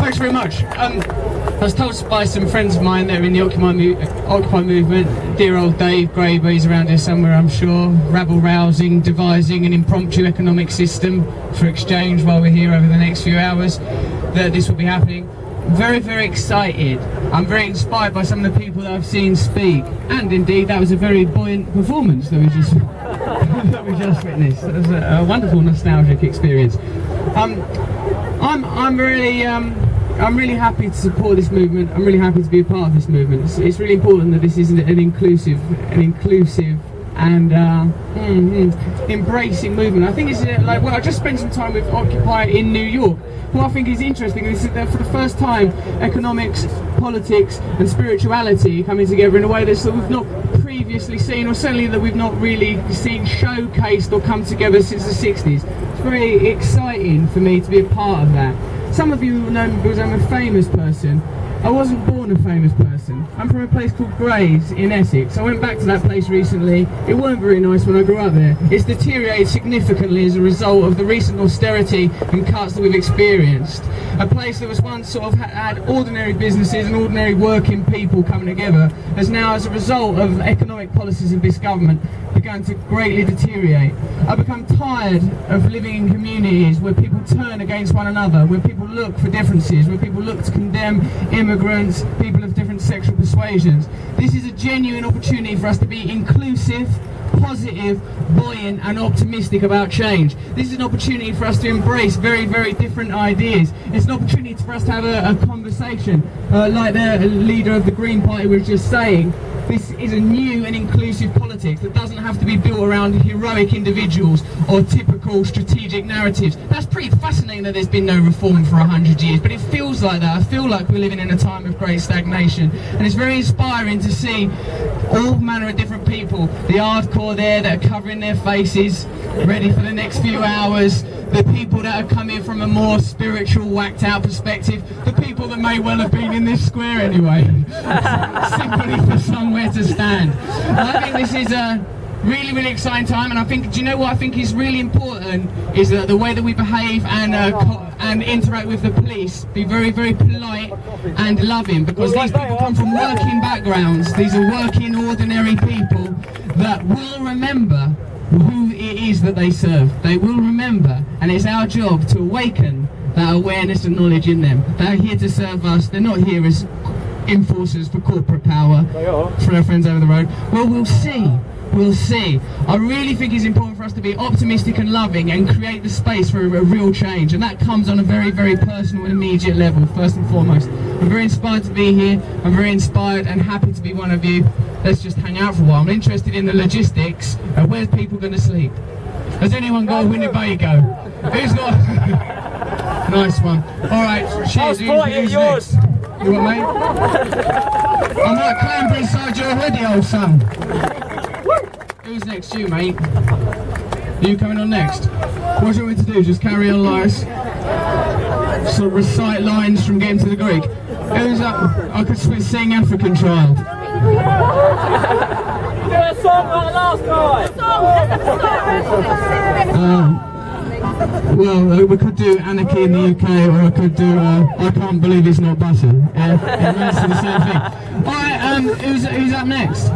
Thanks very much. I was told by some friends of mine that are in the Occupy movement, dear old Dave Graeber, he's around here somewhere I'm sure, rabble-rousing, devising an impromptu economic system for exchange while we're here over the next few hours, that this will be happening. Very, very excited. I'm very inspired by some of the people that I've seen speak, and indeed that was a very buoyant performance that we just that we just witnessed. It was a wonderful nostalgic experience. I'm really happy to support this movement. I'm really happy to be a part of this movement. It's really important that this isn't an inclusive and embracing movement. I think it's like, well, I just spent some time with Occupy in New York. What I think is interesting is that for the first time, economics, politics and spirituality coming together in a way that we've not previously seen, or certainly that we've not really seen showcased or come together since the 60s. It's very exciting for me to be a part of that. Some of you will know me because I'm a famous person. I wasn't born a famous person. I'm from a place called Grays in Essex. I went back to that place recently. It weren't very nice when I grew up there. It's deteriorated significantly as a result of the recent austerity and cuts that we've experienced. A place that was once sort of had ordinary businesses and ordinary working people coming together has now, as a result of economic policies of this government, begun to greatly deteriorate. I've become tired of living in communities where people turn against one another, where people look for differences, where people look to condemn immigrants, people of different sexual persuasions. This is a genuine opportunity for us to be inclusive, positive, buoyant and optimistic about change. This is an opportunity for us to embrace very, very different ideas. It's an opportunity for us to have a conversation, like the leader of the Green Party was just saying. This is a new and inclusive politics that doesn't have to be built around heroic individuals or typical strategic narratives. That's pretty fascinating that there's been no reform for 100 years, but it feels like that. I feel like we're living in a time of great stagnation, and it's very inspiring to see all manner of different people. The hardcore there that are covering their faces, ready for the next few hours. The people that are coming from a more spiritual, whacked out perspective. The people that may well have been in this square anyway. Simply for somewhere to stand. I think this is a really, really exciting time, and I think, do you know what I think is really important is that the way that we behave and interact with the police, be very, very polite and loving, because these people come from working backgrounds. These are working, ordinary people that will remember who it is that they serve. They will remember, and it's our job to awaken that awareness and knowledge in them. They're here to serve us. They're not here as enforcers for corporate power, for our friends over the road. Well, we'll see. We'll see. I really think it's important for us to be optimistic and loving and create the space for a real change, and that comes on a very, very personal and immediate level, first and foremost. I'm very inspired to be here. I'm very inspired and happy to be one of you. Let's just hang out for a while. I'm interested in the logistics of where's people going to sleep. Has anyone got a Winnebago? Who's got... Nice one. Alright, cheers. Who's next? You what, mate? I might clamber inside your hoodie, old son. Who's next? You, mate? Are you coming on next? What do you want me to do? Just carry on lies? Sort of recite lines from Getting to the Greek? Who's up? I could sing African Child. Do a song like the last guy! Well, we could do Anarchy in the UK, or I could do I Can't Believe It's Not Butter. It runs to the same thing. Alright, who's up next?